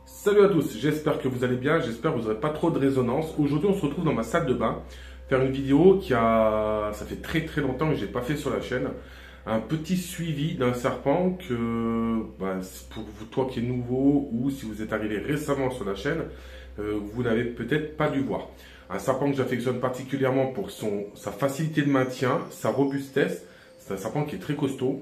Salut à tous, j'espère que vous allez bien, j'espère que vous n'aurez pas trop de résonance. Aujourd'hui on se retrouve dans ma salle de bain, faire une vidéo ça fait très longtemps que je n'ai pas fait sur la chaîne. Un petit suivi d'un serpent que, pour vous, toi qui es nouveau ou si vous êtes arrivé récemment sur la chaîne, vous n'avez peut-être pas dû voir. Un serpent que j'affectionne particulièrement pour sa facilité de maintien, sa robustesse. C'est un serpent qui est très costaud,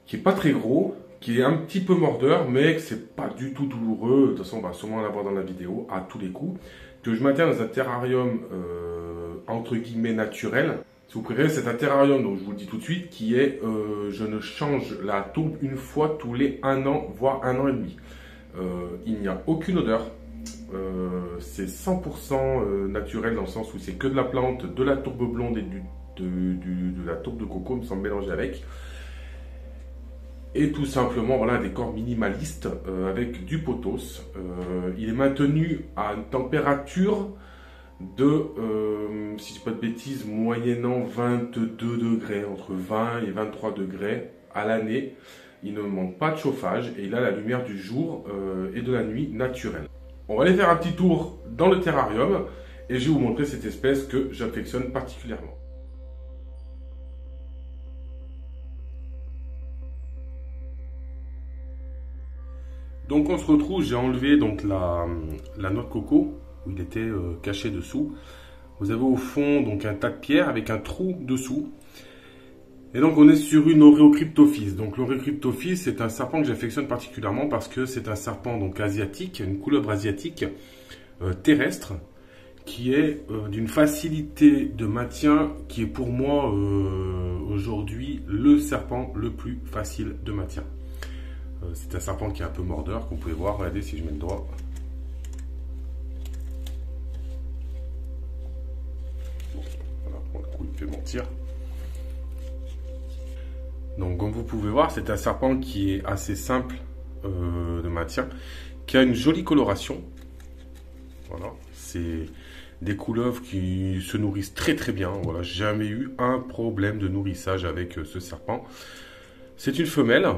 qui est pas très gros, qui est un petit peu mordeur, mais que c'est pas du tout douloureux. De toute façon, on va sûrement l'avoir dans la vidéo à tous les coups. Que je maintiens dans un terrarium entre guillemets naturel. Si vous préférez, c'est un terrarium, donc je vous le dis tout de suite, qui est, je ne change la tourbe une fois tous les 1 an, voire 1 an et demi. Il n'y a aucune odeur. C'est 100% naturel dans le sens où c'est que de la plante, de la tourbe blonde et de la tourbe de coco, sans mélanger avec. Et tout simplement, voilà, un décor minimaliste avec du pothos. Il est maintenu à une température de, si je dis pas de bêtises, moyennant 22 degrés, entre 20 et 23 degrés à l'année. Il ne manque pas de chauffage et il a la lumière du jour et de la nuit naturelle. On va aller faire un petit tour dans le terrarium et je vais vous montrer cette espèce que j'affectionne particulièrement. Donc on se retrouve, j'ai enlevé donc la noix de coco où il était caché dessous. Vous avez au fond donc un tas de pierres avec un trou dessous. Et donc on est sur une Oreocryptophis. Donc l'Oreocryptophis, c'est un serpent que j'affectionne particulièrement parce que c'est un serpent donc asiatique, une couleuvre asiatique terrestre qui est d'une facilité de maintien qui est pour moi aujourd'hui le serpent le plus facile de maintien. C'est un serpent qui est un peu mordeur, comme vous pouvez voir. Regardez si je mets le doigt. Bon, voilà, pour le coup, il fait mentir. Donc, comme vous pouvez voir, c'est un serpent qui est assez simple de maintien, qui a une jolie coloration. Voilà, c'est des couleuvres qui se nourrissent très bien. Voilà, j'ai jamais eu un problème de nourrissage avec ce serpent. C'est une femelle.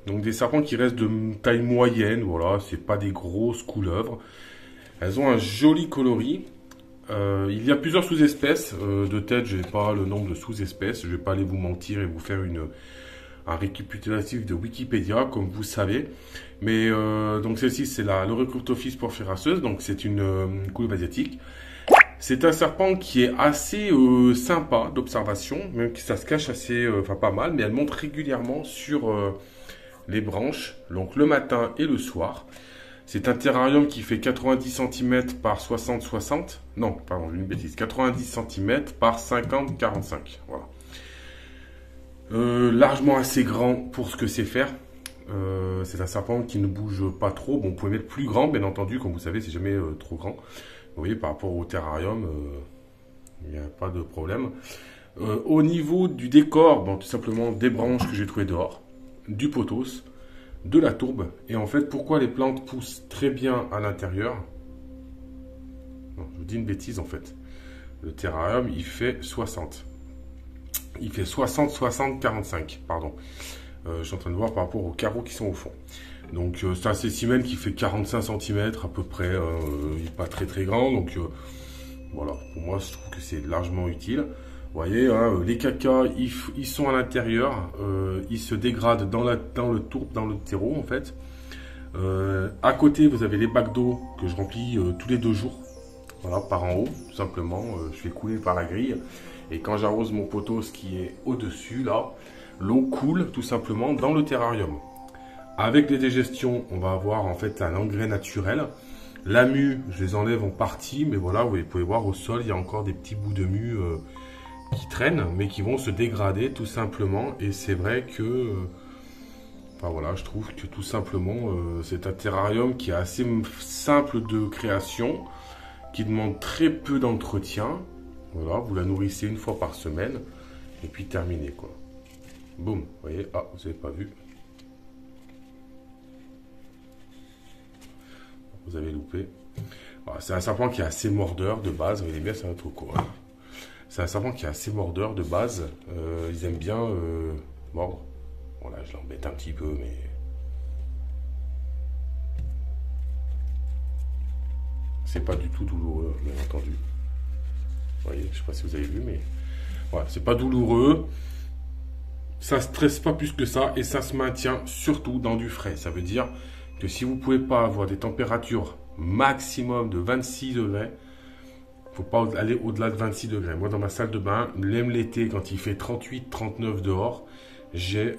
Donc des serpents qui restent de taille moyenne, voilà, c'est pas des grosses couleuvres. Elles ont un joli coloris. Il y a plusieurs sous-espèces. De tête, je n'ai pas le nombre de sous-espèces. Je ne vais pas aller vous mentir et vous faire un récapitulatif de Wikipédia, comme vous savez. Mais donc celle-ci, c'est l'Oreocryptophis porphyraceus. Donc c'est une couleuvre asiatique. C'est un serpent qui est assez sympa d'observation, même si ça se cache assez, pas mal, mais elle monte régulièrement sur les branches, donc le matin et le soir. C'est un terrarium qui fait 90 cm par 60-60. Non, pardon, une bêtise. 90 cm par 50-45. Voilà. Largement assez grand pour ce que c'est faire. C'est un serpent qui ne bouge pas trop. Bon, vous pouvez mettre plus grand, bien entendu, comme vous savez, c'est jamais trop grand. Vous voyez, par rapport au terrarium, il n'y a pas de problème. Au niveau du décor, bon, tout simplement des branches que j'ai trouvées dehors, du pothos, de la tourbe. Et en fait, pourquoi les plantes poussent très bien à l'intérieur? Je vous dis une bêtise en fait. Le terrarium, il fait 60. Il fait 60, 60, 45, pardon. Je suis en train de voir par rapport aux carreaux qui sont au fond. Donc c'est un spécimen qui fait 45 cm à peu près. Il n'est pas très grand. Donc voilà, pour moi, je trouve que c'est largement utile. Vous voyez, hein, les cacas, ils sont à l'intérieur, ils se dégradent dans le tourbe, dans le terreau en fait. À côté, vous avez les bacs d'eau que je remplis tous les 2 jours, voilà, par en haut, tout simplement. Je fais couler par la grille. Et quand j'arrose mon pothos qui est au-dessus, là, l'eau coule tout simplement dans le terrarium. Avec les digestions, on va avoir en fait un engrais naturel. La mue, je les enlève en partie, mais voilà, vous pouvez voir au sol, il y a encore des petits bouts de mue qui traînent, mais qui vont se dégrader tout simplement. Et c'est vrai que, enfin voilà, je trouve que tout simplement, c'est un terrarium qui est assez simple de création, qui demande très peu d'entretien. Voilà, vous la nourrissez 1 fois par semaine, et puis terminé quoi. Boum, vous voyez, ah, vous n'avez pas vu. Vous avez loupé. C'est un serpent qui est assez mordeur de base, il est bien, c'est un truc quoi. C'est un serpent qui est assez mordeur de base. Ils aiment bien mordre. Bon là, je l'embête un petit peu, mais C'est pas du tout douloureux, bien entendu. Vous voyez, je sais pas si vous avez vu, mais voilà, c'est pas douloureux. Ça stresse pas plus que ça et ça se maintient surtout dans du frais. Ça veut dire que si vous pouvez pas avoir des températures maximum de 26 degrés, faut pas aller au-delà de 26 degrés. Moi, dans ma salle de bain, même l'été, quand il fait 38, 39 dehors, j'ai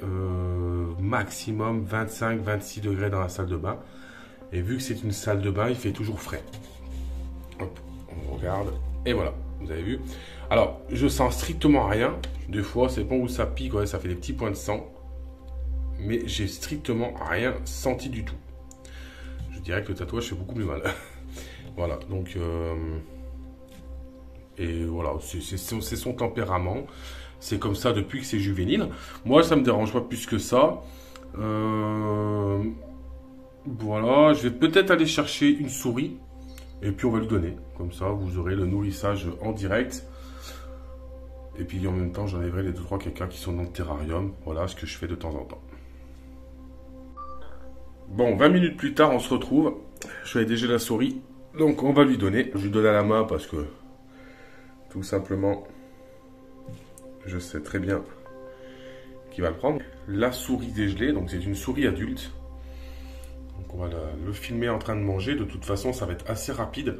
maximum 25, 26 degrés dans la salle de bain. Et vu que c'est une salle de bain, il fait toujours frais. Hop, on regarde. Et voilà, vous avez vu. Alors, je sens strictement rien. Des fois, c'est bon où ça pique, ouais, ça fait des petits points de sang. Mais j'ai strictement rien senti du tout. Je dirais que le tatouage fait beaucoup plus mal. Voilà, donc... et voilà, c'est son tempérament. C'est comme ça depuis que c'est juvénile. Moi, ça me dérange pas plus que ça. Voilà, je vais peut-être aller chercher une souris. Et puis on va lui donner. Comme ça, vous aurez le nourrissage en direct. Et puis en même temps, j'enlèverai les 2-3 caca qui sont dans le terrarium. Voilà ce que je fais de temps en temps. Bon, 20 minutes plus tard, on se retrouve. Je vais déjà la souris. Donc on va lui donner. Je lui donne à la main parce que tout simplement, je sais très bien qu'il va le prendre. La souris dégelée, donc c'est une souris adulte. Donc on va le filmer en train de manger. De toute façon, ça va être assez rapide.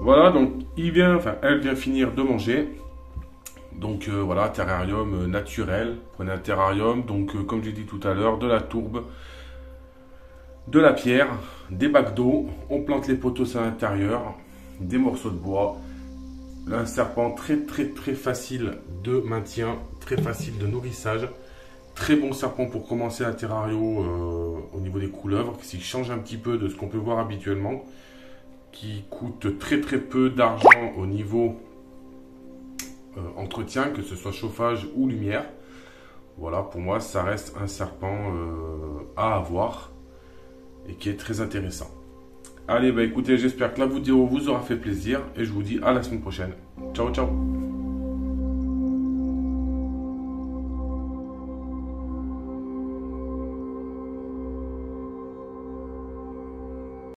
Voilà, donc elle vient finir de manger. Donc voilà, terrarium naturel. Prenez un terrarium, donc comme j'ai dit tout à l'heure, de la tourbe, de la pierre, des bacs d'eau. On plante les poteaux à l'intérieur, des morceaux de bois. Un serpent très facile de maintien, très facile de nourrissage. Très bon serpent pour commencer un terrario au niveau des couleuvres, qui change un petit peu de ce qu'on peut voir habituellement, qui coûte très peu d'argent au niveau entretien, que ce soit chauffage ou lumière. Voilà, pour moi, ça reste un serpent à avoir et qui est très intéressant. Allez, bah écoutez, j'espère que la vidéo vous aura fait plaisir et je vous dis à la semaine prochaine. Ciao, ciao!